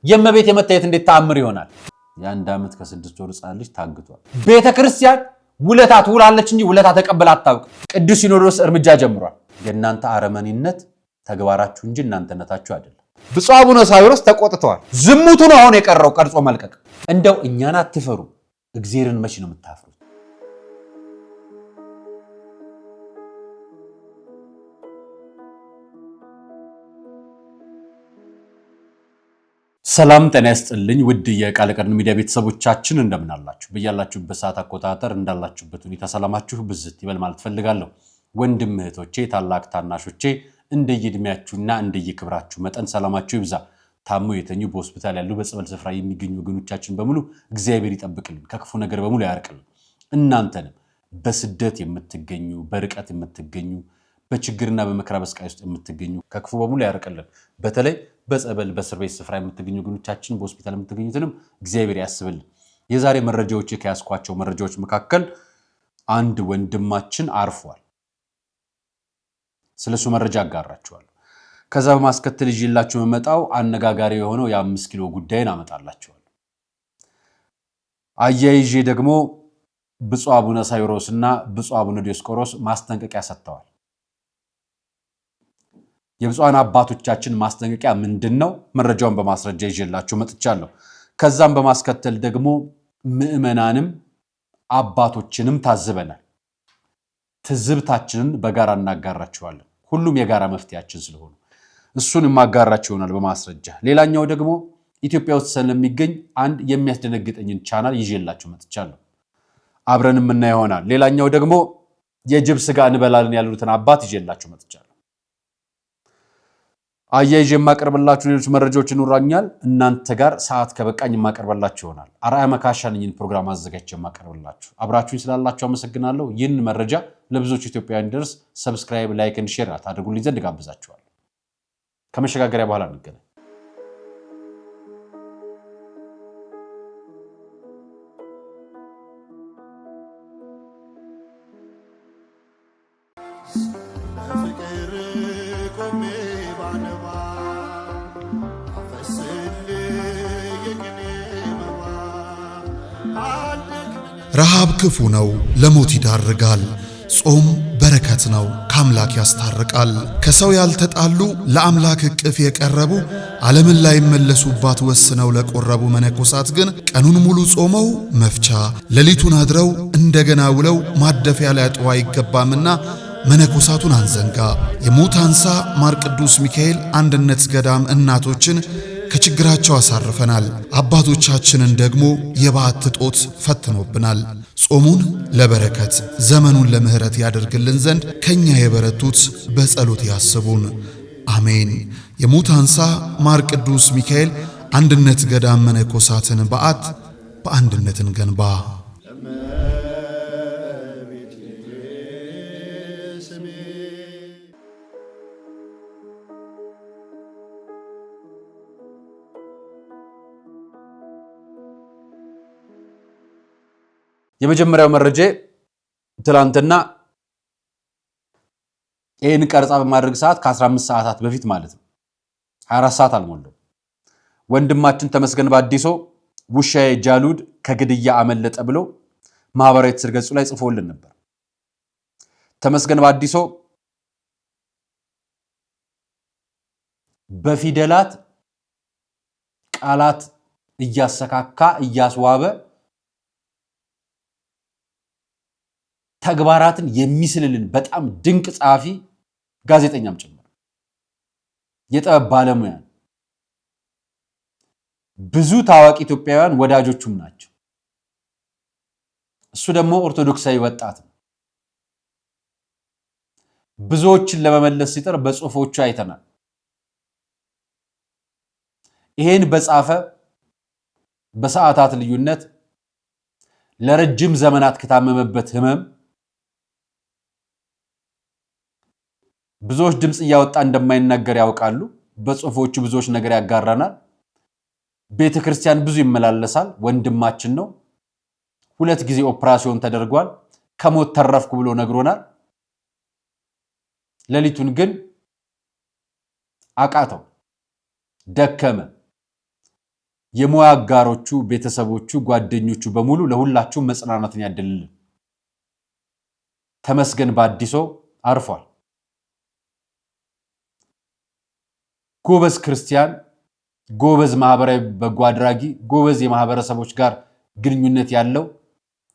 የመቤት የመታየት እንዴት ተአምር ይሆናል? የአንድ ዓመት ከ6 ወር ሕፃን ልጅ ታግቷል። ቤተክርስቲያን ውለታ ትውላለች እንጂ ውለታ ተቀበል አታውቅ። ቅዱስ ሲኖዶስ እርምጃ ጀምሯል። የእናንተ አረመኔነት ተግባራችሁ እንጂ እናንተነታችሁ አይደለም። ብፁዕ አቡነ ሳዊሮስ ተቆጥተዋል። ዝሙቱ ነው አሁን የቀረው ቀርጾ መልቀቅ። እንደው እኛን አትፈሩ፣ እግዚአብሔርን መች ነው የምታፍሩት? ሰላም ጤና ይስጥልኝ ውድ የቃል ቀን ሚዲያ ቤተሰቦቻችን እንደምን አላችሁ? በያላችሁበት ሰዓት አቆጣጠር እንዳላችሁበት ሁኔታ ሰላማችሁ ብዝት ይበል ማለት ፈልጋለሁ። ወንድም እህቶቼ፣ ታላቅ ታናሾቼ እንደየእድሜያችሁና እንደየክብራችሁ መጠን ሰላማችሁ ይብዛ። ታመው የተኙ በሆስፒታል ያሉ በጸበል ስፍራ የሚገኙ ወገኖቻችን በሙሉ እግዚአብሔር ይጠብቅልን፣ ከክፉ ነገር በሙሉ ያርቅልን። እናንተንም በስደት የምትገኙ በርቀት የምትገኙ በችግርና በመከራ በስቃይ ውስጥ የምትገኙ ከክፉ በሙሉ ያርቅልን። በተለይ በጸበል በእስር ቤት ስፍራ የምትገኙ ወገኖቻችን በሆስፒታል የምትገኙትንም እግዚአብሔር ያስብልን። የዛሬ መረጃዎች ከያስኳቸው መረጃዎች መካከል አንድ ወንድማችን አርፏል። ስለሱ መረጃ አጋራችኋለሁ። ከዛ በማስከተል ይዤላችሁ መመጣው አነጋጋሪ የሆነው የ5 ኪሎ ጉዳይን አመጣላችኋለሁ። አያይዤ ደግሞ ብፁዕ አቡነ ሳዊሮስና ብፁዕ አቡነ ዲዮስቆሮስ ማስጠንቀቂያ ሰጥተዋል። የብፁዓን አባቶቻችን ማስጠንቀቂያ ምንድነው? መረጃውን በማስረጃ ይዤላችሁ መጥቻለሁ። ከዛም በማስከተል ደግሞ ምዕመናንም አባቶችንም ታዝበናል። ትዝብታችንን በጋራ እናጋራችኋለን። ሁሉም የጋራ መፍትያችን ስለሆነ እሱን ማጋራችሁ ይሆናል በማስረጃ። ሌላኛው ደግሞ ኢትዮጵያ ውስጥ ስለሚገኝ አንድ የሚያስደነግጠኝን ቻናል ይዤላችሁ መጥቻለሁ። አብረን የምናየው ይሆናል። ሌላኛው ደግሞ የጅብ ስጋ እንበላለን ያሉትን አባት ይዤላችሁ መጥቻለሁ። አያይዤ የማቀርብላችሁ ሌሎች መረጃዎች ይኖራኛል። እናንተ ጋር ሰዓት ከበቃኝ የማቀርብላችሁ ይሆናል። አርአያ መካሻ ነኝ ፕሮግራም አዘጋጅቼ የማቀርብላችሁ። አብራችሁኝ ስላላችሁ አመሰግናለሁ። ይህን መረጃ ለብዙዎች ኢትዮጵያውያን ድረስ ሰብስክራይብ፣ ላይክ እና ሼር አድርጉልኝ ዘንድ ጋብዛችኋለሁ። ከመሸጋገሪያ በኋላ እንገናኝ። ረሃብ ክፉ ነው፣ ለሞት ይዳርጋል። ጾም በረከት ነው፣ ከአምላክ ያስታርቃል። ከሰው ያልተጣሉ ለአምላክ እቅፍ የቀረቡ ዓለምን ላይ መለሱባት ወስነው ለቆረቡ መነኮሳት ግን ቀኑን ሙሉ ጾመው መፍቻ ሌሊቱን አድረው እንደገና ውለው ማደፊያ ሊያጡ አይገባምና መነኮሳቱን አንዘንጋ። የሙታንሳ ማር ቅዱስ ሚካኤል አንድነት ገዳም እናቶችን ከችግራቸው አሳርፈናል። አባቶቻችንን ደግሞ የበዓት ጦት ፈትኖብናል። ጾሙን ለበረከት ዘመኑን ለምህረት ያደርግልን ዘንድ ከኛ የበረቱት በጸሎት ያስቡን፣ አሜን። የሙታንሳ ማር ቅዱስ ሚካኤል አንድነት ገዳም መነኮሳትን በዓት በአንድነት እንገንባ። የመጀመሪያው መረጃ ትላንትና ይህን ቀርጻ በማድረግ ሰዓት ከ15 ሰዓታት በፊት ማለት ነው 24 ሰዓት አልሞላው ወንድማችን ተመስገን ባዲሶ ውሻዬ ጃሉድ ከግድያ አመለጠ ብሎ ማህበራዊ ትስስር ገጹ ላይ ጽፎልን ነበር። ተመስገን ባዲሶ በፊደላት ቃላት እያሰካካ እያስዋበ ተግባራትን የሚስልልን በጣም ድንቅ ጸሐፊ ጋዜጠኛም ጭምር የጥበብ ባለሙያ ብዙ ታዋቂ ኢትዮጵያውያን ወዳጆቹም ናቸው። እሱ ደግሞ ኦርቶዶክሳዊ ወጣት ነው። ብዙዎችን ለመመለስ ሲጥር በጽሁፎቹ አይተናል። ይሄን በጻፈ በሰዓታት ልዩነት ለረጅም ዘመናት ከታመመበት ህመም ብዙዎች ድምጽ እያወጣ እንደማይናገር ያውቃሉ። በጽሁፎቹ ብዙዎች ነገር ያጋራናል። ቤተክርስቲያን ብዙ ይመላለሳል። ወንድማችን ነው። 2 ጊዜ ኦፕራሲዮን ተደርጓል። ከሞት ተረፍኩ ብሎ ነግሮናል። ሌሊቱን ግን አቃተው፣ ደከመ። የሙያ አጋሮቹ፣ ቤተሰቦቹ፣ ጓደኞቹ በሙሉ ለሁላችሁም መጽናናትን ያድልልን። ተመስገን በአዲሶ አርፏል። ጎበዝ ክርስቲያን፣ ጎበዝ ማህበራዊ በጎ አድራጊ፣ ጎበዝ የማህበረሰቦች ጋር ግንኙነት ያለው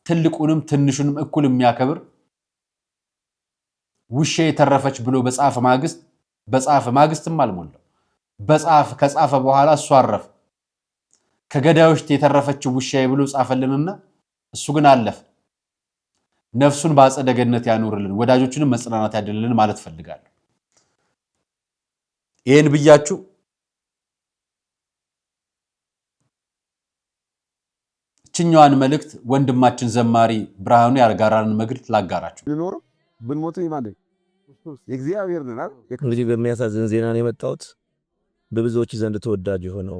ትልቁንም ትንሹንም እኩል የሚያከብር ውሻ የተረፈች ብሎ በጻፈ ማግስትም አልሞላው ከጻፈ በኋላ እሱ አረፈ። ከገዳዮች የተረፈችው ውሻዬ ብሎ ጻፈልንና እሱ ግን አለፈ። ነፍሱን በአጸደ ገነት ያኖርልን፣ ወዳጆቹንም መጽናናት ያድልልን ማለት ፈልጋለሁ። ይሄን ብያችሁ እችኛዋን መልእክት ወንድማችን ዘማሪ ብርሃኑ ያጋራንን መልእክት ላጋራችሁ። ሊኖር ብንሞት ይማደግ እግዚአብሔር ነና እንግዲህ በሚያሳዝን ዜና ነው የመጣሁት። በብዙዎች ዘንድ ተወዳጅ የሆነው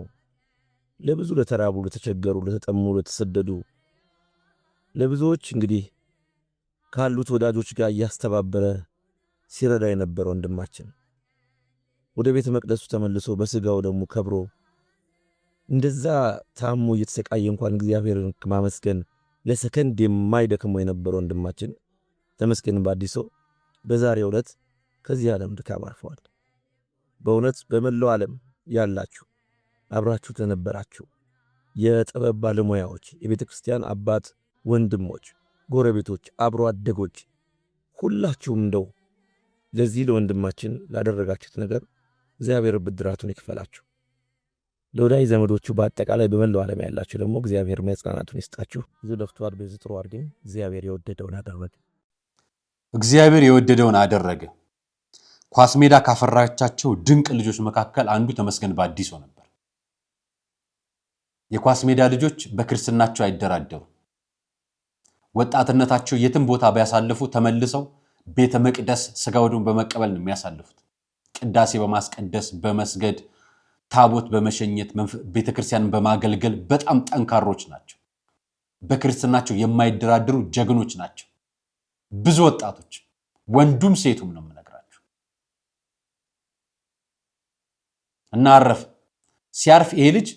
ለብዙ ለተራቡ፣ ለተቸገሩ፣ ለተጠሙ፣ ለተሰደዱ ለብዙዎች እንግዲህ ካሉት ወዳጆች ጋር እያስተባበረ ሲረዳ የነበረ ወንድማችን ወደ ቤተ መቅደሱ ተመልሶ በስጋው ደግሞ ከብሮ እንደዛ ታሞ እየተሰቃየ እንኳን እግዚአብሔርን ማመስገን ለሰከንድ የማይደክመው የነበረ ወንድማችን ተመስገን በአዲሶ በዛሬው ዕለት ከዚህ ዓለም ድካም አርፈዋል። በእውነት በመላው ዓለም ያላችሁ አብራችሁ ተነበራችሁ የጥበብ ባለሙያዎች፣ የቤተ ክርስቲያን አባት ወንድሞች፣ ጎረቤቶች፣ አብሮ አደጎች ሁላችሁም እንደው ለዚህ ለወንድማችን ላደረጋችሁት ነገር እግዚአብሔር ብድራቱን ይክፈላችሁ። ለወዳጅ ዘመዶቹ በአጠቃላይ በመላው ዓለም ያላችሁ ደግሞ እግዚአብሔር መጽናናቱን ይስጣችሁ። ዝለፍቷር በዝጥሩ አርገኝ እግዚአብሔር የወደደውን አደረገ። እግዚአብሔር የወደደውን አደረገ። ኳስ ሜዳ ካፈራቻቸው ድንቅ ልጆች መካከል አንዱ ተመስገን በአዲሶ ነበር። የኳስ ሜዳ ልጆች በክርስትናቸው አይደራደሩ። ወጣትነታቸው የትም ቦታ ቢያሳልፉ ተመልሰው ቤተ መቅደስ ስጋው ደሙን በመቀበል ነው የሚያሳልፉት። ቅዳሴ በማስቀደስ በመስገድ ታቦት በመሸኘት ቤተክርስቲያንን በማገልገል በጣም ጠንካሮች ናቸው። በክርስትናቸው የማይደራደሩ ጀግኖች ናቸው። ብዙ ወጣቶች ወንዱም ሴቱም ነው የምነግራችሁ። እና አረፈ። ሲያርፍ ይሄ ልጅ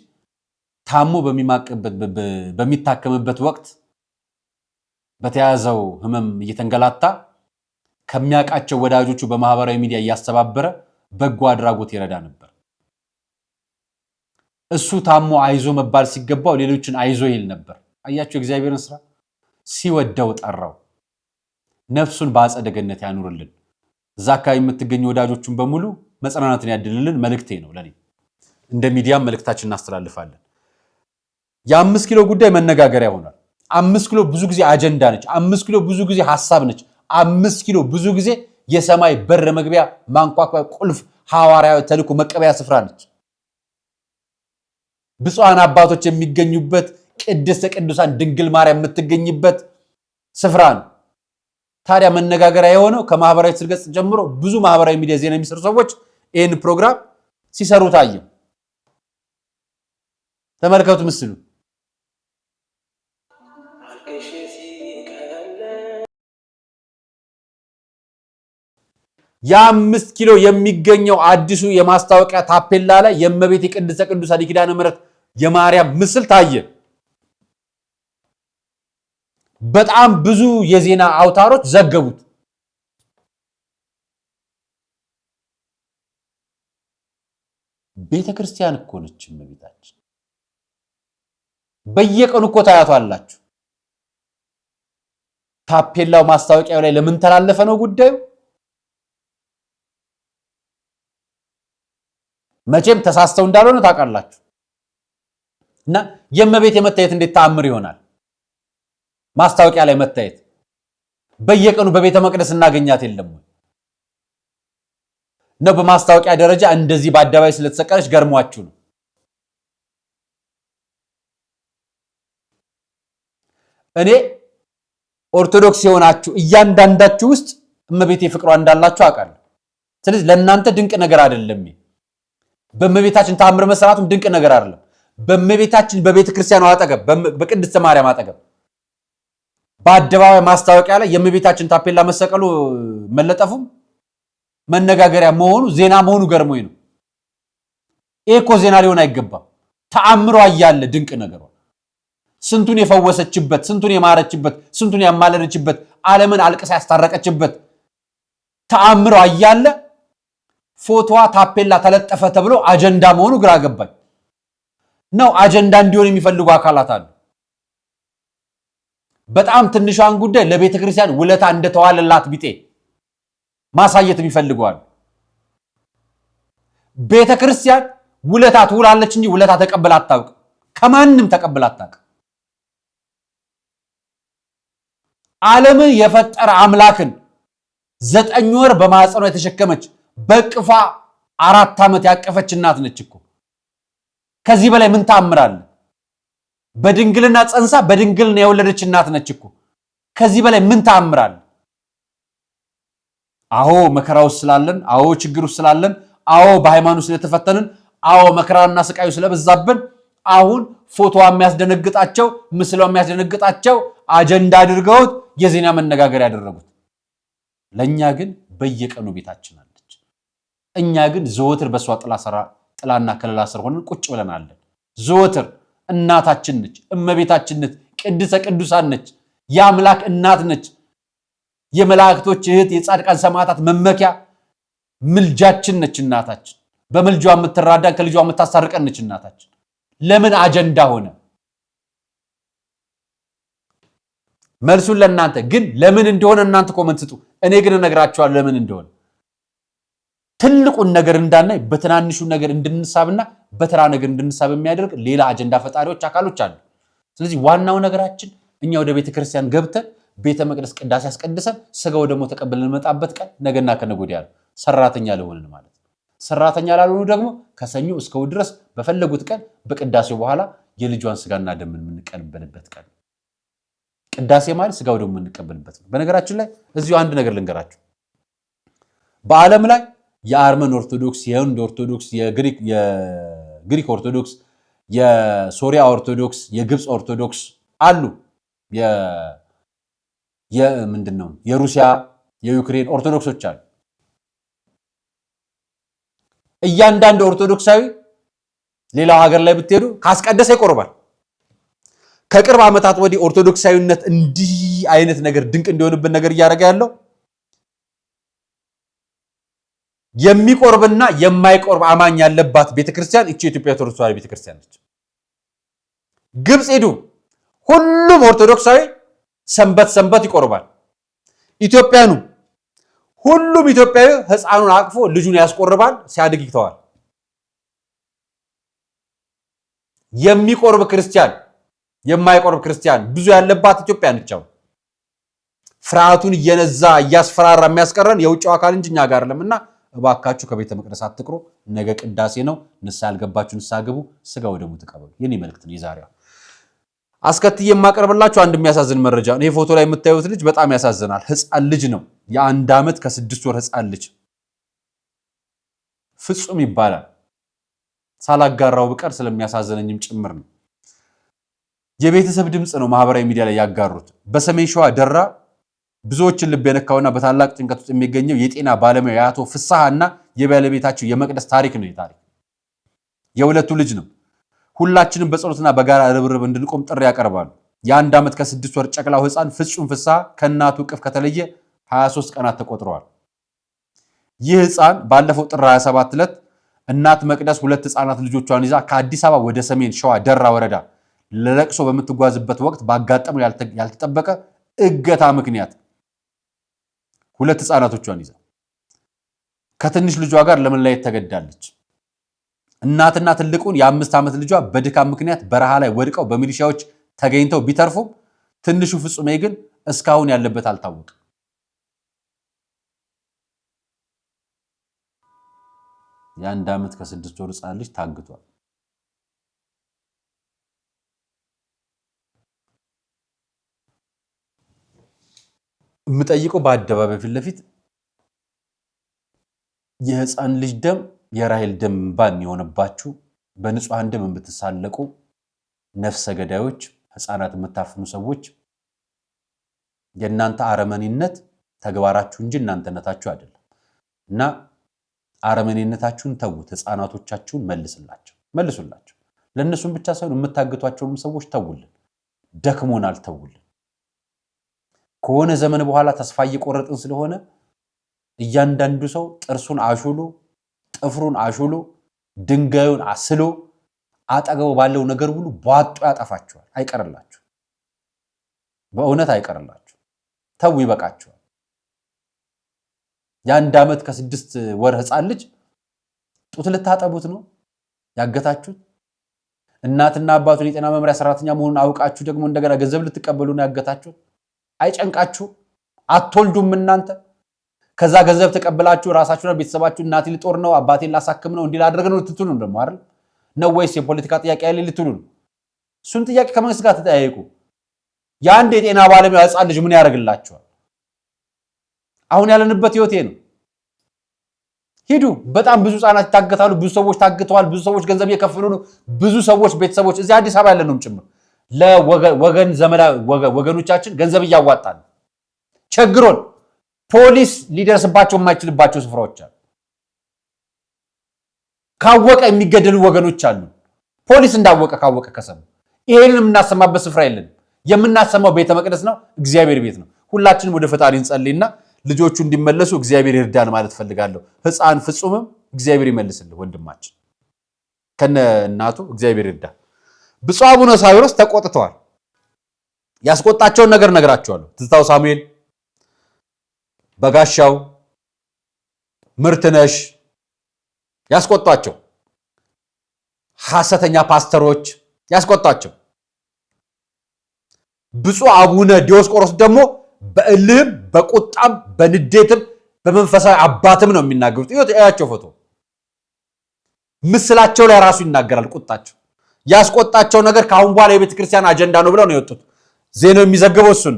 ታሞ በሚታከምበት ወቅት በተያዘው ህመም እየተንገላታ ከሚያውቃቸው ወዳጆቹ በማህበራዊ ሚዲያ እያስተባበረ በጎ አድራጎት ይረዳ ነበር። እሱ ታሞ አይዞ መባል ሲገባው ሌሎችን አይዞ ይል ነበር። አያችሁ እግዚአብሔርን ስራ። ሲወደው ጠራው። ነፍሱን በአጸደ ገነት ያኑርልን። እዛ አካባቢ የምትገኙ ወዳጆቹን በሙሉ መጽናናትን ያድልልን መልእክቴ ነው። ለኔ እንደ ሚዲያም መልእክታችን እናስተላልፋለን። የ5 ኪሎ ጉዳይ መነጋገሪያ ሆኗል። 5 ኪሎ ብዙ ጊዜ አጀንዳ ነች። 5 ኪሎ ብዙ ጊዜ ሐሳብ ነች። 5 ኪሎ ብዙ ጊዜ የሰማይ በር መግቢያ ማንኳኳያ ቁልፍ ሐዋርያዊ ተልእኮ መቀበያ ስፍራ ነች። ብፁዓን አባቶች የሚገኙበት ቅድስተ ቅዱሳን ድንግል ማርያም የምትገኝበት ስፍራ ነው። ታዲያ መነጋገሪያ የሆነው ከማህበራዊ ስርገጽ ጀምሮ ብዙ ማህበራዊ ሚዲያ ዜና የሚሰሩ ሰዎች ይህን ፕሮግራም ሲሰሩ ታየ። ተመልከቱ ምስሉ። የ5 ኪሎ የሚገኘው አዲሱ የማስታወቂያ ታፔላ ላይ የእመቤት የቅድስተ ቅዱሳን የኪዳነ ምሕረት የማርያም ምስል ታየ። በጣም ብዙ የዜና አውታሮች ዘገቡት። ቤተክርስቲያን እኮ ነች እመቤታችን። በየቀኑ እኮ ታያቷላችሁ። ታፔላው ማስታወቂያው ላይ ለምን ተላለፈ ነው ጉዳዩ። መቼም ተሳስተው እንዳልሆነ ታውቃላችሁ። እና የእመቤት የመታየት እንዴት ተአምር ይሆናል? ማስታወቂያ ላይ መታየት በየቀኑ በቤተ መቅደስ እናገኛት የለም ወይ ነው? በማስታወቂያ ደረጃ እንደዚህ በአደባባይ ስለተሰቀለች ገርሟችሁ ነው? እኔ ኦርቶዶክስ የሆናችሁ እያንዳንዳችሁ ውስጥ እመቤቴ ፍቅሯ እንዳላችሁ አውቃለሁ። ስለዚህ ለእናንተ ድንቅ ነገር አይደለም። በእመቤታችን ተአምር መስራቱም ድንቅ ነገር አይደለም። በእመቤታችን በቤተ ክርስቲያኗ አጠገብ በቅድስተ ማርያም አጠገብ በአደባባይ ማስታወቂያ ላይ የእመቤታችን ታፔላ መሰቀሉ መለጠፉም መነጋገሪያ መሆኑ ዜና መሆኑ ገርሞኝ ነው። ይሄ እኮ ዜና ሊሆን አይገባም። ተአምሯ እያለ ድንቅ ነገሯ ስንቱን የፈወሰችበት፣ ስንቱን የማረችበት፣ ስንቱን ያማለደችበት፣ ዓለምን አልቅሳ ያስታረቀችበት ተአምሯ እያለ ፎቶዋ ታፔላ ተለጠፈ ተብሎ አጀንዳ መሆኑ ግራ ገባኝ። ነው አጀንዳ እንዲሆን የሚፈልጉ አካላት አሉ። በጣም ትንሿን ጉዳይ ለቤተ ክርስቲያን ውለታ እንደተዋለላት ቢጤ ማሳየት የሚፈልጓል። ቤተ ክርስቲያን ውለታ ትውላለች እንጂ ውለታ ተቀብላ አታውቅ። ከማንም ተቀብላ አታውቅ። ዓለምን የፈጠረ አምላክን 9 ወር በማህፀኗ የተሸከመች በቅፋ 4 ዓመት ያቀፈች እናት ነች እኮ። ከዚህ በላይ ምን ታምራለ? በድንግልና ጸንሳ በድንግልና የወለደች እናት ነች እኮ። ከዚህ በላይ ምን ታምራለ? አዎ መከራው ስላለን፣ አዎ ችግሩ ስላለን፣ አዎ በሃይማኖት ስለተፈተንን፣ አዎ መከራና ስቃዩ ስለበዛብን አሁን ፎቶዋ የሚያስደነግጣቸው፣ ምስሏ የሚያስደነግጣቸው አጀንዳ አድርገውት የዜና መነጋገር ያደረጉት። ለኛ ግን በየቀኑ ቤታችን አለች። እኛ ግን ዘወትር በሷ ጥላና ከለላ ስር ሆነን ቁጭ ብለናለን። ዘወትር እናታችን ነች፣ እመቤታችን ነች፣ ቅድስተ ቅዱሳን ነች፣ የአምላክ እናት ነች፣ የመላእክቶች እህት፣ የጻድቃን ሰማዕታት መመኪያ ምልጃችን ነች እናታችን። በምልጇ የምትራዳን ከልጇ የምታስታርቀን ነች እናታችን። ለምን አጀንዳ ሆነ? መልሱን ለእናንተ ግን ለምን እንደሆነ እናንተ ኮመንት ስጡ። እኔ ግን እነግራችኋለሁ ለምን እንደሆነ። ትልቁን ነገር እንዳናይ በትናንሹ ነገር እንድንሳብና በተራ ነገር እንድንሳብ የሚያደርግ ሌላ አጀንዳ ፈጣሪዎች አካሎች አሉ። ስለዚህ ዋናው ነገራችን እኛ ወደ ቤተክርስቲያን ገብተን ቤተ መቅደስ ቅዳሴ አስቀድሰን ስጋው ደግሞ ተቀብለን እንመጣበት ቀን ነገና ከነገ ወዲያ ነው። ሰራተኛ ለሆንን ማለት ነው። ሰራተኛ ላልሆኑ ደግሞ ከሰኞ እስከ እሑድ ድረስ በፈለጉት ቀን በቅዳሴው በኋላ የልጇን ስጋና ደም የምንቀበልበት ቀን። ቅዳሴ ማለት ስጋው ደግሞ የምንቀበልበት ነው። በነገራችን ላይ እዚሁ አንድ ነገር ልንገራችሁ። በዓለም ላይ የአርመን ኦርቶዶክስ፣ የህንድ ኦርቶዶክስ፣ የግሪክ ኦርቶዶክስ፣ የሶሪያ ኦርቶዶክስ፣ የግብፅ ኦርቶዶክስ አሉ። ምንድነው የሩሲያ የዩክሬን ኦርቶዶክሶች አሉ። እያንዳንዱ ኦርቶዶክሳዊ ሌላው ሀገር ላይ ብትሄዱ ካስቀደሰ ይቆርባል። ከቅርብ ዓመታት ወዲህ ኦርቶዶክሳዊነት እንዲህ አይነት ነገር ድንቅ እንዲሆንብን ነገር እያደረገ ያለው የሚቆርብና የማይቆርብ አማኝ ያለባት ቤተክርስቲያን እቺ የኢትዮጵያ ኦርቶዶክስ ተዋሕዶ ቤተክርስቲያን ነች። ግብፅ ሄዱ፣ ሁሉም ኦርቶዶክሳዊ ሰንበት ይቆርባል። ኢትዮጵያኑ ሁሉም ኢትዮጵያዊ ሕፃኑን አቅፎ ልጁን ያስቆርባል፣ ሲያድግ ይተዋል። የሚቆርብ ክርስቲያን የማይቆርብ ክርስቲያን ብዙ ያለባት ኢትዮጵያ ነች። ፍርሃቱን እየነዛ እያስፈራራ የሚያስቀረን የውጭው አካል እንጂ እኛ ጋር አይደለምና እባካችሁ ከቤተ መቅደስ አትቅሩ። ነገ ቅዳሴ ነው። ንስሐ ያልገባችሁ ንስሐ ግቡ፣ ስጋ ወደሙ ተቀበሉ። የኔ መልእክት ነው የዛሬው። አስከትዬ የማቀርብላችሁ አንድ የሚያሳዝን መረጃ ነው። ይሄ ፎቶ ላይ የምታዩት ልጅ በጣም ያሳዝናል። ሕፃን ልጅ ነው። የ1 ዓመት ከ6 ወር ሕፃን ልጅ ፍጹም ይባላል። ሳላጋራው ብቀር ስለሚያሳዝነኝም ጭምር ነው። የቤተሰብ ድምፅ ነው ማህበራዊ ሚዲያ ላይ ያጋሩት። በሰሜን ሸዋ ደራ ብዙዎችን ልብ የነካውና በታላቅ ጭንቀት ውስጥ የሚገኘው የጤና ባለሙያ የአቶ ፍስሐና የባለቤታቸው የመቅደስ ታሪክ ነው። የታሪክ የሁለቱ ልጅ ነው። ሁላችንም በጸሎትና በጋራ ርብርብ እንድንቆም ጥሪ ያቀርባሉ። የ1 ዓመት ከ6 ወር ጨቅላው ሕፃን ፍጹም ፍስሐ ከእናቱ እቅፍ ከተለየ 23 ቀናት ተቆጥረዋል። ይህ ሕፃን ባለፈው ጥር 27 ዕለት እናት መቅደስ 2 ሕፃናት ልጆቿን ይዛ ከአዲስ አበባ ወደ ሰሜን ሸዋ ደራ ወረዳ ለለቅሶ በምትጓዝበት ወቅት ባጋጠመው ያልተጠበቀ እገታ ምክንያት 2 ሕፃናቶቿን ይዛ ከትንሽ ልጇ ጋር ለመለየት ተገዳለች። እናትና ትልቁን የ5 ዓመት ልጇ በድካም ምክንያት በረሃ ላይ ወድቀው በሚሊሻዎች ተገኝተው ቢተርፉም ትንሹ ፍጹሜ ግን እስካሁን ያለበት አልታወቀም። የ1 ዓመት ከ6 ወር ሕፃን ልጅ ታግቷል። የምጠይቀው በአደባባይ ፊት ለፊት የሕፃን ልጅ ደም የራሔል ደም ባን የሆነባችሁ በንጹሃን ደም የምትሳለቁ ነፍሰ ገዳዮች፣ ሕፃናት የምታፍኑ ሰዎች የእናንተ አረመኔነት ተግባራችሁ እንጂ እናንተነታችሁ አይደለም እና አረመኔነታችሁን ተዉት። ሕፃናቶቻችሁን መልሱላቸው። ለነሱም ብቻ ሳይሆን የምታግቷቸውም ሰዎች ተውልን፣ ደክሞናል፣ ተውልን። ከሆነ ዘመን በኋላ ተስፋ እየቆረጥን ስለሆነ እያንዳንዱ ሰው ጥርሱን አሹሎ ጥፍሩን አሹሎ ድንጋዩን አስሎ አጠገቡ ባለው ነገር ሁሉ ቧጦ ያጠፋቸዋል። አይቀርላችሁ፣ በእውነት አይቀርላችሁ። ተው፣ ይበቃቸዋል። የ1 ዓመት ከ6 ወር ህፃን ልጅ ጡት ልታጠቡት ነው ያገታችሁት? እናትና አባቱን የጤና መምሪያ ሰራተኛ መሆኑን አውቃችሁ ደግሞ እንደገና ገንዘብ ልትቀበሉ ነው ያገታችሁት? አይጨንቃችሁ? አትወልዱም እናንተ? ከዛ ገንዘብ ተቀበላችሁ ራሳችሁና ቤተሰባችሁ እናቴ ልጦር ነው አባቴን ላሳክም ነው እንዲህ ላድርግ ነው ልትሉ ነው ደግሞ አይደል? ነው ወይስ የፖለቲካ ጥያቄ ያለ ልትሉ ነው? እሱን ጥያቄ ከመንግስት ጋር ተጠያየቁ። የአንድ የጤና ባለሙያ ህፃን ልጅ ምን ያደርግላችኋል? አሁን ያለንበት ህይወቴ ነው። ሂዱ። በጣም ብዙ ህፃናት ይታገታሉ። ብዙ ሰዎች ታግተዋል። ብዙ ሰዎች ገንዘብ እየከፈሉ ነው። ብዙ ሰዎች ቤተሰቦች እዚህ አዲስ አበባ ያለነውም ጭምር ለወገን ወገኖቻችን ገንዘብ እያዋጣን ቸግሮን ፖሊስ ሊደርስባቸው የማይችልባቸው ስፍራዎች አሉ። ካወቀ የሚገደሉ ወገኖች አሉ። ፖሊስ እንዳወቀ ካወቀ ከሰሙ ይሄንን የምናሰማበት ስፍራ የለን። የምናሰማው ቤተ መቅደስ ነው፣ እግዚአብሔር ቤት ነው። ሁላችንም ወደ ፈጣሪ እንጸልይና ልጆቹ እንዲመለሱ እግዚአብሔር ይርዳን ማለት ፈልጋለሁ። ህፃን ፍጹምም እግዚአብሔር ይመልስልህ ወንድማችን ከነ እናቱ እግዚአብሔር ይርዳ። ብፁዕ አቡነ ሳዊሮስ ተቆጥተዋል። ያስቆጣቸውን ነገር ነግራቸዋለሁ። ትዝታው ሳሙኤል፣ በጋሻው፣ ምርትነሽ ያስቆጣቸው፣ ሐሰተኛ ፓስተሮች ያስቆጣቸው። ብፁዕ አቡነ ዲዮስቆሮስ ደግሞ በእልህም በቁጣም በንዴትም በመንፈሳዊ አባትም ነው የሚናገሩት። እያቸው ፎቶ ምስላቸው ላይ ራሱ ይናገራል ቁጣቸው። ያስቆጣቸው ነገር ከአሁን በኋላ የቤተ ክርስቲያን አጀንዳ ነው ብለው ነው የወጡት። ዜናው የሚዘግበው እሱን።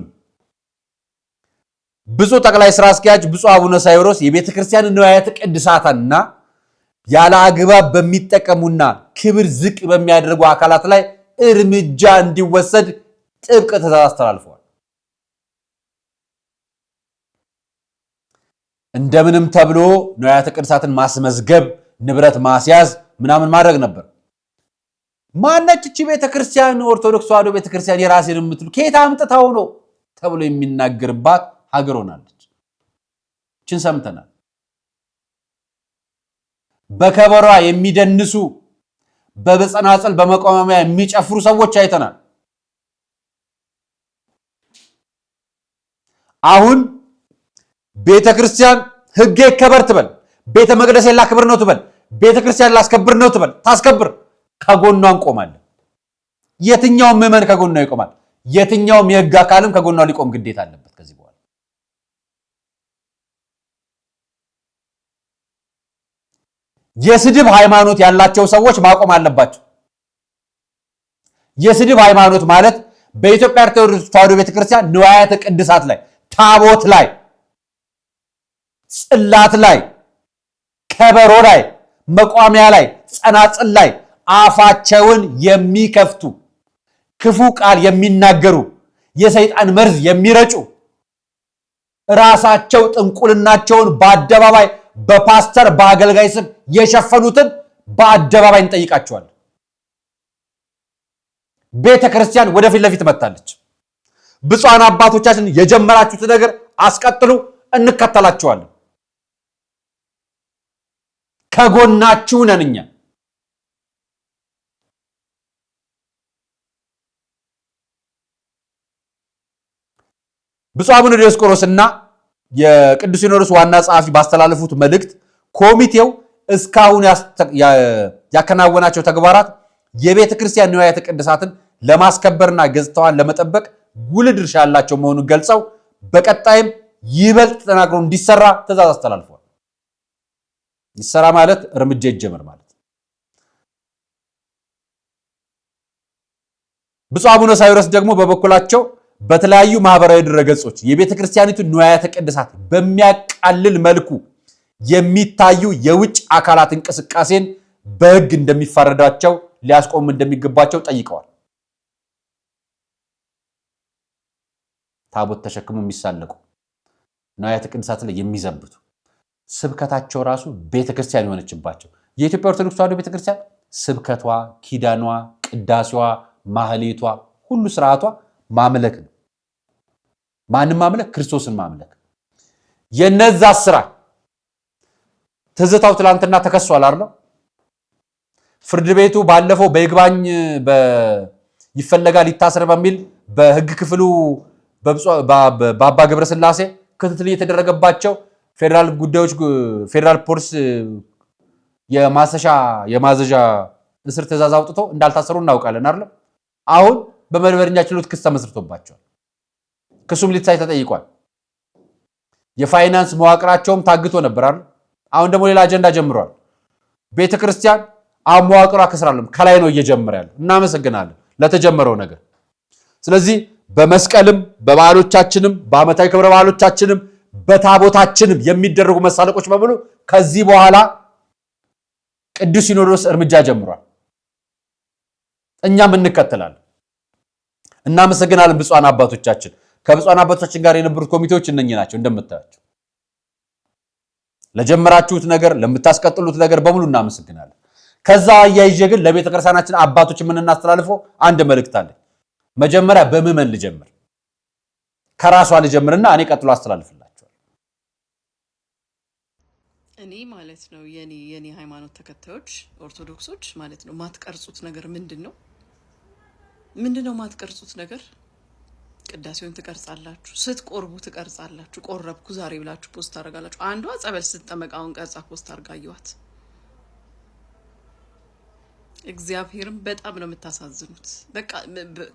ብፁዕ ጠቅላይ ስራ አስኪያጅ ብፁዕ አቡነ ሳዊሮስ የቤተ ክርስቲያን ንዋያተ ቅድሳትና ያለ አግባብ በሚጠቀሙና ክብር ዝቅ በሚያደርጉ አካላት ላይ እርምጃ እንዲወሰድ ጥብቅ ትዕዛዝ አስተላልፈዋል። እንደምንም ተብሎ ንዋያተ ቅድሳትን ማስመዝገብ፣ ንብረት ማስያዝ ምናምን ማድረግ ነበር። ማነች እቺ ቤተክርስቲያን? ኦርቶዶክስ ተዋሕዶ ቤተክርስቲያን የራሴን የምትሉ ከየት አምጥታው ነው ተብሎ የሚናገርባት ሀገር ሆናለች። እችን ሰምተናል። በከበሯ የሚደንሱ በበጸናጽል በመቆሚያ የሚጨፍሩ ሰዎች አይተናል። አሁን ቤተክርስቲያን ሕግ ይከበር ትበል፣ ቤተ መቅደስ ላክብር ነው ትበል፣ ቤተክርስቲያን ላስከብር ነው ትበል፣ ታስከብር። ከጎኗ እንቆማለን። የትኛውም ምዕመን ከጎኗ ይቆማል። የትኛውም የሕግ አካልም ከጎኗ ሊቆም ግዴታ አለበት። ከዚህ በኋላ የስድብ ሃይማኖት ያላቸው ሰዎች ማቆም አለባቸው። የስድብ ሃይማኖት ማለት በኢትዮጵያ ኦርቶዶክስ ተዋሕዶ ቤተክርስቲያን ንዋያተ ቅድሳት ላይ፣ ታቦት ላይ፣ ጽላት ላይ፣ ከበሮ ላይ፣ መቋሚያ ላይ፣ ጸናጽል ላይ አፋቸውን የሚከፍቱ ክፉ ቃል የሚናገሩ የሰይጣን መርዝ የሚረጩ ራሳቸው ጥንቁልናቸውን በአደባባይ በፓስተር በአገልጋይ ስም የሸፈኑትን በአደባባይ እንጠይቃቸዋለን። ቤተ ክርስቲያን ወደፊት ለፊት መጣለች። ብፁዓን አባቶቻችን የጀመራችሁት ነገር አስቀጥሉ፣ እንከተላችኋለን። ከጎናችሁ ነን እኛ። ብፁዕ አቡነ ዲዮስቆሮስና የቅዱስ ሲኖዶስ ዋና ጸሐፊ ባስተላለፉት መልእክት ኮሚቴው እስካሁን ያከናወናቸው ተግባራት የቤተ ክርስቲያን ንዋያተ ቅድሳትን ለማስከበርና ገጽታዋን ለመጠበቅ ጉልህ ድርሻ ያላቸው መሆኑን ገልጸው በቀጣይም ይበልጥ ተጠናክሮ እንዲሰራ ትዕዛዝ አስተላልፈዋል። ይሰራ ማለት እርምጃ ይጀመር ማለት። ብፁዕ አቡነ ሳዊሮስ ደግሞ በበኩላቸው በተለያዩ ማህበራዊ ድረገጾች የቤተ ክርስቲያኒቱን ንዋያተ ቅድሳት በሚያቃልል መልኩ የሚታዩ የውጭ አካላት እንቅስቃሴን በሕግ እንደሚፋረዳቸው ሊያስቆም እንደሚገባቸው ጠይቀዋል። ታቦት ተሸክሞ የሚሳለቁ ንዋያተ ቅድሳት ላይ የሚዘብቱ ስብከታቸው ራሱ ቤተ ክርስቲያን የሆነችባቸው የኢትዮጵያ ኦርቶዶክስ ተዋሕዶ ቤተ ክርስቲያን ስብከቷ፣ ኪዳኗ፣ ቅዳሴዋ፣ ማህሌቷ፣ ሁሉ ስርዓቷ ማምለክ ነው። ማንም ማምለክ? ክርስቶስን ማምለክ። የነዛ ስራ ትዝታው ትላንትና ተከሷል አይደል? ፍርድ ቤቱ ባለፈው በይግባኝ ይፈለጋል ይታሰር በሚል በህግ ክፍሉ በአባ ገብረስላሴ ክትትል እየተደረገባቸው ፌደራል ጉዳዮች ፌደራል ፖሊስ የማዘዣ እስር ትእዛዝ አውጥቶ እንዳልታሰሩ እናውቃለን አይደል? አሁን በመደበኛ ችሎት ክስ ተመስርቶባቸዋል። ክሱም ሊታይ ተጠይቋል። የፋይናንስ መዋቅራቸውም ታግቶ ነበር አይደል? አሁን ደግሞ ሌላ አጀንዳ ጀምሯል። ቤተክርስቲያን አሟቅሯ ከስራለም ከላይ ነው እየጀመረ ያለው። እናመሰግናለን ለተጀመረው ነገር። ስለዚህ በመስቀልም በበዓሎቻችንም በዓመታዊ ክብረ በዓሎቻችንም በታቦታችንም የሚደረጉ መሳለቆች በሙሉ ከዚህ በኋላ ቅዱስ ሲኖዶስ እርምጃ ጀምሯል። እኛም እንከተላለን። እናመሰግናለን ብፁዓን አባቶቻችን። ከብፁዓን አባቶቻችን ጋር የነበሩት ኮሚቴዎች እነኚህ ናቸው እንደምታዩቸው። ለጀመራችሁት ነገር ለምታስቀጥሉት ነገር በሙሉ እናመሰግናለን። ከዛ አያይዤ ግን ለቤተ ክርስቲያናችን አባቶች የምናስተላልፈው አንድ መልእክት አለ። መጀመሪያ በምዕመን ልጀምር፣ ከራሷ ልጀምርና እኔ ቀጥሎ አስተላልፍላችኋል። እኔ ማለት ነው የኔ ሃይማኖት ተከታዮች ኦርቶዶክሶች ማለት ነው ማትቀርጹት ነገር ምንድነው ማትቀርጹት ነገር? ቅዳሴውን ትቀርጻላችሁ፣ ስትቆርቡ ትቀርጻላችሁ። ቆረብኩ ዛሬ ብላችሁ ፖስት አደርጋላችሁ። አንዷ ጸበል ስትጠመቃውን ቀርጻ ፖስት አድርጋየዋት። እግዚአብሔርም በጣም ነው የምታሳዝኑት። በቃ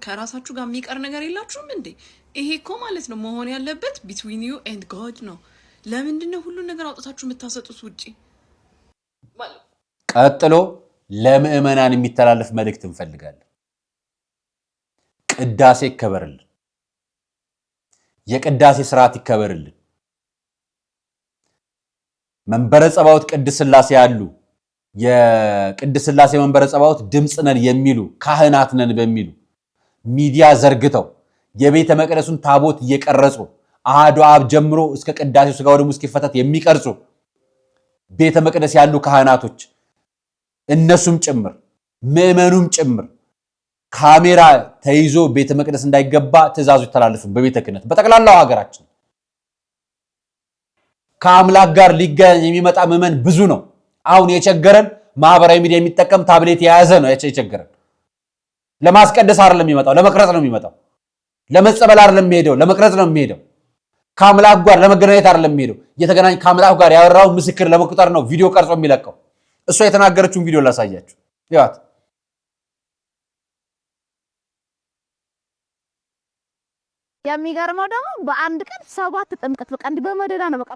ከራሳችሁ ጋር የሚቀር ነገር የላችሁም እንዴ? ይሄ እኮ ማለት ነው መሆን ያለበት ቢትዊን ዩ ኤንድ ጎድ ነው። ለምንድነው ሁሉን ነገር አውጥታችሁ የምታሰጡት ውጪ? ቀጥሎ ለምእመናን የሚተላለፍ መልእክት እንፈልጋለን። ቅዳሴ ይከበርልን፣ የቅዳሴ ስርዓት ይከበርልን። መንበረ ጸባዖት ቅድስት ሥላሴ ያሉ የቅድስት ሥላሴ መንበረ ጸባዖት ድምጽ ነን የሚሉ ካህናት ነን በሚሉ ሚዲያ ዘርግተው የቤተ መቅደሱን ታቦት እየቀረጹ አሐዱ አብ ጀምሮ እስከ ቅዳሴው ሥጋው ደሙ እስኪፈታት የሚቀርጹ ቤተ መቅደስ ያሉ ካህናቶች እነሱም ጭምር ምእመኑም ጭምር ካሜራ ተይዞ ቤተ መቅደስ እንዳይገባ ትእዛዙ ይተላለፉ። በቤተ ክህነት በጠቅላላው ሀገራችን ከአምላክ ጋር ሊገናኝ የሚመጣ ምእመን ብዙ ነው። አሁን የቸገረን ማህበራዊ ሚዲያ የሚጠቀም ታብሌት የያዘ ነው የቸገረን። ለማስቀደስ አይደለም የሚመጣው፣ ለመቅረጽ ነው የሚመጣው። ለመጸበል አይደለም የሚሄደው፣ ለመቅረጽ ነው የሚሄደው። ከአምላክ ጋር ለመገናኘት አይደለም የሚሄደው። የተገናኘ ከአምላክ ጋር ያወራው ምስክር ለመቁጠር ነው ቪዲዮ ቀርጾ የሚለቀው። እሷ የተናገረችውን ቪዲዮ ላሳያችሁ። ያት የሚገርመው ደግሞ በአንድ ቀን 7 ጥምቀት በቃ እንዲህ በመደዳ ነው። በቃ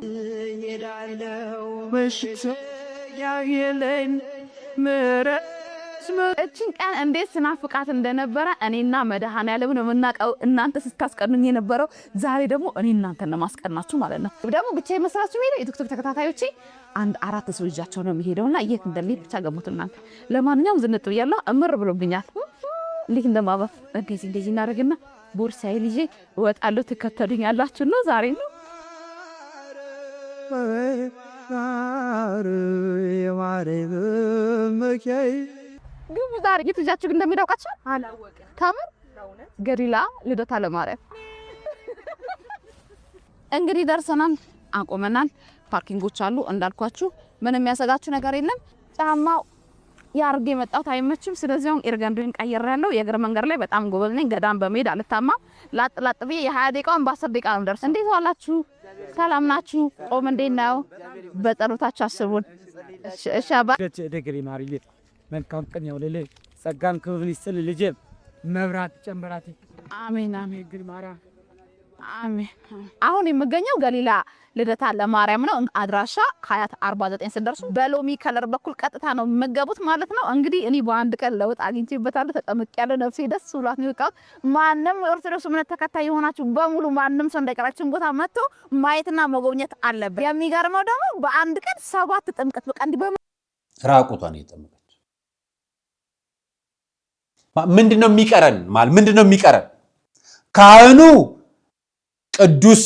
እቺን ቀን እንዴት ስናፍቃት እንደነበረ እኔና መድኃኔዓለም ነው የምናውቀው። እናንተ ስታስቀኑኝ የነበረው ዛሬ ደግሞ እኔ እናንተን ነው ማስቀናችሁ ማለት ነው። ደግሞ ብቻ የመስራችሁ ሄደው የቲክቶክ ተከታታዮቼ 4 ሰው ይዣቸው ነው የሚሄደውና የት እንደሚሄድ ብቻ ገሙት እናንተ። ለማንኛውም ዝንጥ ብያለሁ፣ እምር ብሎብኛል። እንዴት እንደማባፍ እንደዚህ እናደርግና ቦርሳዬ ልጄ እወጣለሁ። ትከተሉኛላችሁ ነው ዛሬ ነው ግቡ። ዛሬ የትጃችሁ እንደሚዳውቃችሁ አላወቀ ታምር ገሪላ ልደታ ለማርያም እንግዲህ ደርሰናል፣ አቆመናል። ፓርኪንጎች አሉ እንዳልኳችሁ፣ ምንም የሚያሰጋችሁ ነገር የለም። ጫማው ያርገ የመጣው አይመችም። ስለዚህ አሁን ኤርጋንዶን ቀይሬያለሁ። የእግር መንገድ ላይ በጣም ጎበዝ ነኝ። ገዳም በመሄድ አልታማም። ላጥ ብዬ የ20 ደቂቃውን በ10 ደቂቃ ነው ደርሰን። እንዴት ዋላችሁ? ሰላም ናችሁ? ጾም እንዴት ነው? በጸሎታችሁ አስቡን። እሺ አባ ደግሪ ማርዬ መልካም ቀን ያውልል። ጸጋን ክብርን ይስጥል። ልጄ መብራት ጨምራት። አሜን አሜን። ግን ማርያም አሜን። አሁን የምገኘው ገሊላ ልደታ ለማርያም ነው። አድራሻ ሀያት 49 ስደርሱ በሎሚ ከለር በኩል ቀጥታ ነው የምገቡት ማለት ነው። እንግዲህ እኔ በአንድ ቀን ለውጥ አግኝቼበታለሁ። ተጠምቄያለሁ። ነፍሴ ደስ ብሏት ነው የወጣሁት። ማንም ኦርቶዶክስ እምነት ተከታይ የሆናችሁ በሙሉ ማንም ሰው እንዳይቀራችን ቦታ መጥቶ ማየትና መጎብኘት አለበት። የሚገርመው ደግሞ በአንድ ቀን 7 ጥምቀት በቃ እንዲህ ራቁቷን የጠመቀች ምንድነው የሚቀረን? ማለት ምንድነው የሚቀረን? ካህኑ ቅዱስ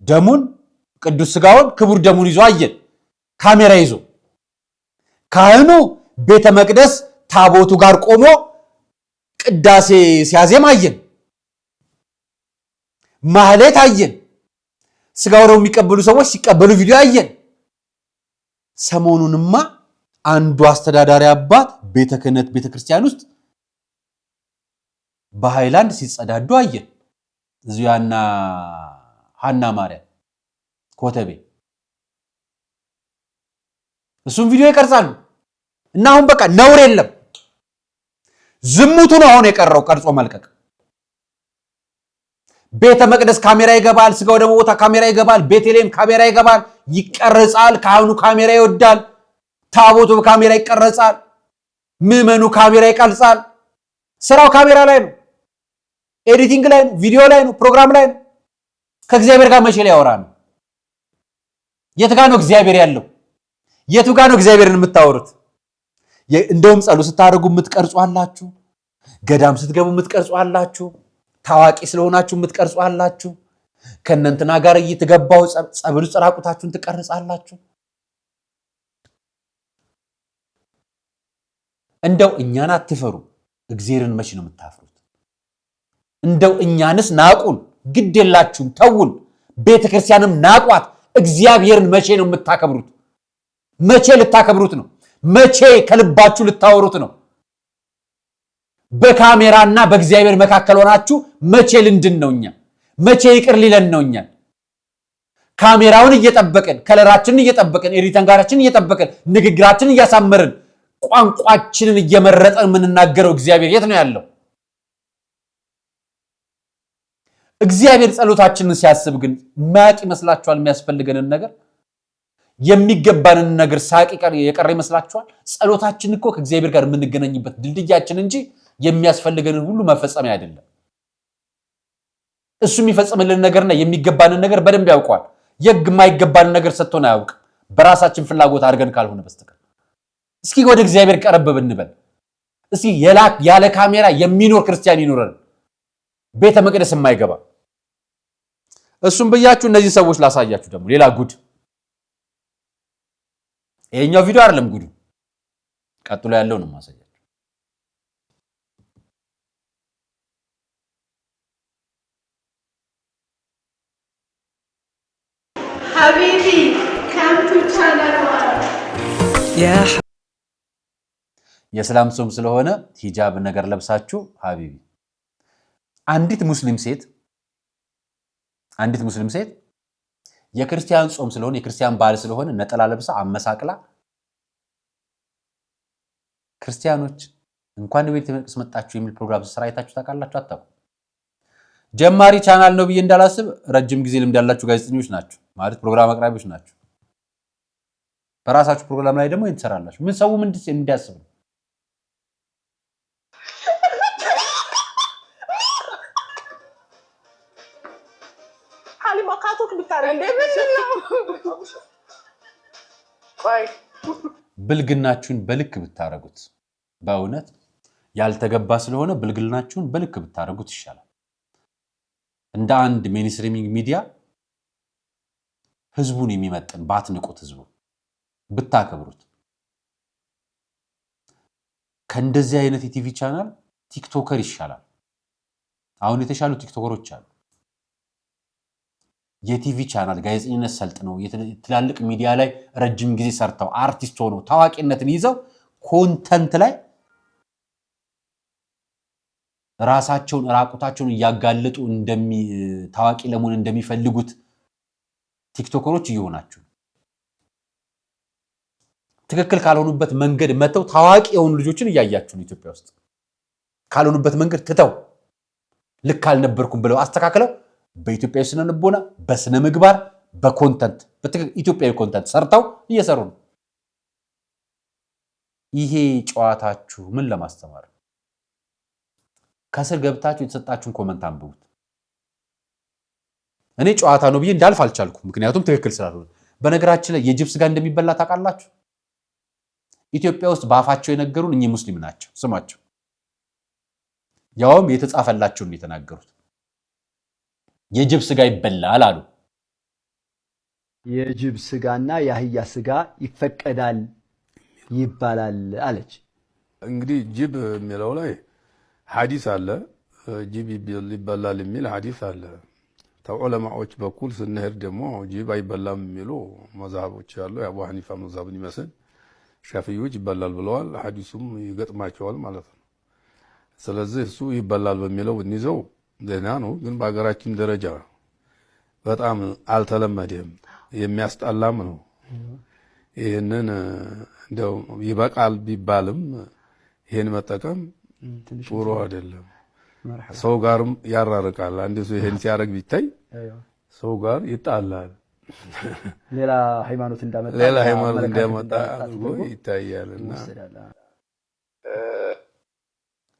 ደሙን ቅዱስ ሥጋውን ክቡር ደሙን ይዞ አየን። ካሜራ ይዞ ካህኑ ቤተ መቅደስ ታቦቱ ጋር ቆሞ ቅዳሴ ሲያዜም አየን። ማህሌት አየን። ስጋው ነው የሚቀበሉ ሰዎች ሲቀበሉ ቪዲዮ አየን። ሰሞኑንማ አንዱ አስተዳዳሪ አባት ቤተ ክህነት ቤተክርስቲያን ውስጥ በሃይላንድ ሲጸዳዱ አየን። እዚያና ሐና ማርያም ኮተቤ እሱም ቪዲዮ ይቀርጻሉ። እና አሁን በቃ ነውር የለም። ዝሙቱ ነው አሁን የቀረው ቀርጾ መልቀቅ። ቤተ መቅደስ ካሜራ ይገባል፣ ስጋው ደግሞ ቦታ ካሜራ ይገባል፣ ቤተልሔም ካሜራ ይገባል፣ ይቀርጻል። ካህኑ ካሜራ ይወዳል፣ ታቦቱ ካሜራ ይቀርጻል፣ ምዕመኑ ካሜራ ይቀርጻል። ስራው ካሜራ ላይ ነው፣ ኤዲቲንግ ላይ ነው፣ ቪዲዮ ላይ ነው፣ ፕሮግራም ላይ ነው። ከእግዚአብሔር ጋር መቼ ሊያወራ ነው? የት ጋር ነው እግዚአብሔር ያለው? የቱ ጋር ነው እግዚአብሔርን የምታወሩት? እንደውም ጸሎት ስታደርጉ የምትቀርጹ አላችሁ፣ ገዳም ስትገቡ የምትቀርጹ አላችሁ፣ ታዋቂ ስለሆናችሁ የምትቀርጹ አላችሁ፣ ከእነንትና ጋር እየተገባው ጸበሉ ራቁታችሁን ትቀርጻላችሁ። እንደው እኛን አትፈሩ፣ እግዚአብሔርን መቼ ነው የምታፍሩት? እንደው እኛንስ ናቁን፣ ግድ የላችሁም ተውን። ቤተክርስቲያንም ናቋት፣ እግዚአብሔርን መቼ ነው የምታከብሩት? መቼ ልታከብሩት ነው? መቼ ከልባችሁ ልታወሩት ነው? በካሜራና በእግዚአብሔር መካከል ሆናችሁ መቼ ልንድን ነው? እኛ መቼ ይቅር ሊለን ነው? እኛ ካሜራውን እየጠበቅን ከለራችንን እየጠበቅን ኤዲቲንጋችንን እየጠበቅን ንግግራችንን እያሳመርን ቋንቋችንን እየመረጠን የምንናገረው እግዚአብሔር የት ነው ያለው? እግዚአብሔር ጸሎታችንን ሲያስብ ግን ማቅ ይመስላችኋል? የሚያስፈልገንን ነገር የሚገባንን ነገር ሳቅ የቀረ ይመስላችኋል? ጸሎታችን እኮ ከእግዚአብሔር ጋር የምንገናኝበት ድልድያችን እንጂ የሚያስፈልገንን ሁሉ መፈጸሚያ አይደለም። እሱ የሚፈጽምልን ነገርና የሚገባንን ነገር በደንብ ያውቀዋል። የማይገባንን ነገር ሰጥቶን አያውቅም፣ በራሳችን ፍላጎት አድርገን ካልሆነ በስተቀር። እስኪ ወደ እግዚአብሔር ቀረብ ብንበል። እስኪ ያለ ካሜራ የሚኖር ክርስቲያን ይኖረን፣ ቤተ መቅደስ የማይገባ። እሱም ብያችሁ እነዚህ ሰዎች ላሳያችሁ ደግሞ ሌላ ጉድ። ይሄኛው ቪዲዮ አይደለም ጉዱ፣ ቀጥሎ ያለው ነው ማሳያችሁ። ሀቢቢ ካምቱ ቻናል የእስላም ጾም ስለሆነ ሂጃብ ነገር ለብሳችሁ ሀቢቢ። አንዲት ሙስሊም ሴት የክርስቲያን ጾም ስለሆነ የክርስቲያን በዓል ስለሆነ ነጠላ ለብሳ አመሳቅላ ክርስቲያኖች እንኳን ቤተ መቅደስ መጣችሁ የሚል ፕሮግራም ስራ አይታችሁ ታውቃላችሁ? አታውቁም? ጀማሪ ቻናል ነው ብዬ እንዳላስብ ረጅም ጊዜ ልምድ ያላችሁ ጋዜጠኞች ናችሁ፣ ማለት ፕሮግራም አቅራቢዎች ናችሁ። በራሳችሁ ፕሮግራም ላይ ደግሞ እንትሰራላችሁ። ምን ሰው ምን እንዲያስብ ነው? ብልግናችሁን በልክ ብታረጉት፣ በእውነት ያልተገባ ስለሆነ ብልግናችሁን በልክ ብታረጉት ይሻላል። እንደ አንድ ሜንስትሪሚንግ ሚዲያ ህዝቡን የሚመጥን ባትንቁት፣ ህዝቡ ብታከብሩት። ከእንደዚህ አይነት የቲቪ ቻናል ቲክቶከር ይሻላል። አሁን የተሻሉ ቲክቶከሮች አሉ። የቲቪ ቻናል ጋዜጠኝነት ሰልጥነው ትላልቅ ሚዲያ ላይ ረጅም ጊዜ ሰርተው አርቲስት ሆነው ታዋቂነትን ይዘው ኮንተንት ላይ ራሳቸውን ራቁታቸውን እያጋለጡ ታዋቂ ለመሆን እንደሚፈልጉት ቲክቶከሮች እየሆናችሁ ትክክል ካልሆኑበት መንገድ መተው ታዋቂ የሆኑ ልጆችን እያያችሁ ነው። ኢትዮጵያ ውስጥ ካልሆኑበት መንገድ ትተው ልክ አልነበርኩም ብለው አስተካክለው በኢትዮጵያዊ ስነ ልቦና፣ በስነ ምግባር፣ በኮንተንት ኢትዮጵያዊ ኮንተንት ሰርተው እየሰሩ ነው። ይሄ ጨዋታችሁ ምን ለማስተማር? ከስር ገብታችሁ የተሰጣችሁን ኮመንት አንብቡት። እኔ ጨዋታ ነው ብዬ እንዳልፍ አልቻልኩም፣ ምክንያቱም ትክክል ስላልሆነ። በነገራችን ላይ የጅብ ስጋ እንደሚበላ ታውቃላችሁ? ኢትዮጵያ ውስጥ በአፋቸው የነገሩን እኚህ ሙስሊም ናቸው። ስማቸው ያውም የተጻፈላቸውን የተናገሩት የጅብ ስጋ ይበላል አሉ። የጅብ ስጋና የአህያ ስጋ ይፈቀዳል ይባላል አለች። እንግዲህ ጅብ የሚለው ላይ ሐዲስ አለ። ጅብ ይበላል የሚል ሐዲስ አለ። ተዑለማዎች በኩል ስንሄድ ደግሞ ጅብ አይበላም የሚሉ መዛህቦች አሉ። የአቡ ሐኒፋ መዛህብን ይመስል ሻፊዮች ይበላል ብለዋል። ሐዲሱም ይገጥማቸዋል ማለት ነው። ስለዚህ እሱ ይበላል በሚለው እንይዘው ደህና ነው። ግን በሀገራችን ደረጃ በጣም አልተለመደም፣ የሚያስጠላም ነው። ይህንን እንደው ይበቃል ቢባልም ይህን መጠቀም ጥሩ አይደለም። ሰው ጋርም ያራርቃል። አንድ ሰው ይሄን ሲያደርግ ቢታይ ሰው ጋር ይጣላል። ሌላ ሃይማኖት እንዳመጣ አድርጎ ይታያልና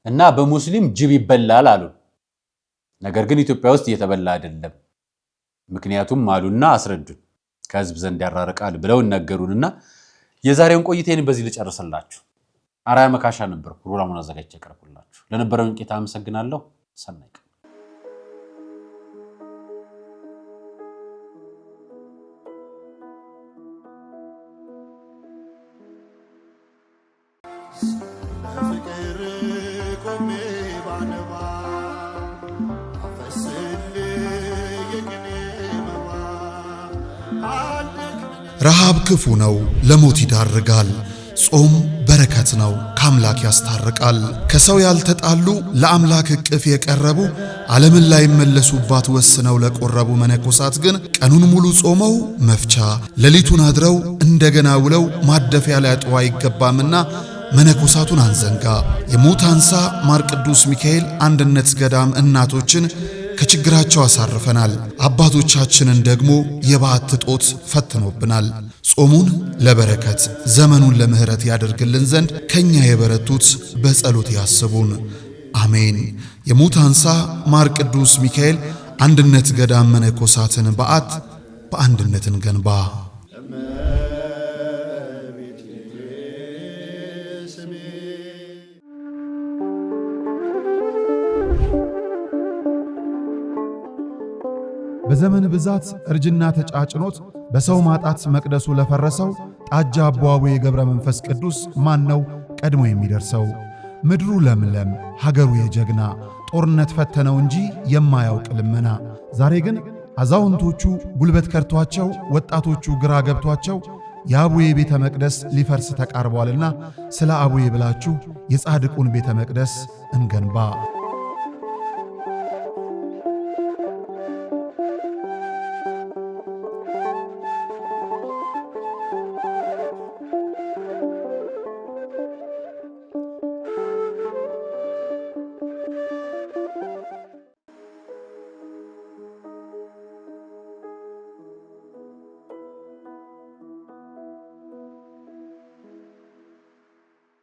እና በሙስሊም ጅብ ይበላል አሉ። ነገር ግን ኢትዮጵያ ውስጥ እየተበላ አይደለም። ምክንያቱም አሉና አስረዱን፣ ከህዝብ ዘንድ ያራርቃል ብለው ነገሩንና የዛሬውን ቆይታዬን በዚህ ልጨርስላችሁ። አራያ መካሻ ነበር ፕሮግራሙን አዘጋጅቼ ያቀርብላችሁ። ለነበረውን ቆይታ አመሰግናለሁ። ሰናይ ቀን። ረሃብ ክፉ ነው፣ ለሞት ይዳርጋል። ጾም በረከት ነው፣ ከአምላክ ያስታርቃል። ከሰው ያልተጣሉ ለአምላክ እቅፍ የቀረቡ ዓለምን ላይ መለሱባት ወስነው ለቆረቡ መነኮሳት ግን ቀኑን ሙሉ ጾመው መፍቻ ሌሊቱን አድረው እንደገና ውለው ማደፊያ ሊያጡ አይገባምና መነኮሳቱን አንዘንጋ። የሙት አንሳ ማር ቅዱስ ሚካኤል አንድነት ገዳም እናቶችን ከችግራቸው አሳርፈናል። አባቶቻችንን ደግሞ የበዓት ጦት ፈትኖብናል። ጾሙን ለበረከት ዘመኑን ለምህረት ያደርግልን ዘንድ ከኛ የበረቱት በጸሎት ያስቡን። አሜን። የሙት አንሳ ማር ቅዱስ ሚካኤል አንድነት ገዳም መነኮሳትን በዓት በአንድነት እንገንባ። በዘመን ብዛት እርጅና ተጫጭኖት በሰው ማጣት መቅደሱ ለፈረሰው ጣጃ አቦአቡ የገብረ መንፈስ ቅዱስ ማን ነው ቀድሞ የሚደርሰው? ምድሩ ለምለም ሀገሩ የጀግና ጦርነት ፈተነው እንጂ የማያውቅ ልመና። ዛሬ ግን አዛውንቶቹ ጉልበት ከርቷቸው ወጣቶቹ ግራ ገብቷቸው የአቡዬ ቤተ መቅደስ ሊፈርስ ተቃርቧልና ስለ አቡዬ ብላችሁ የጻድቁን ቤተ መቅደስ እንገንባ።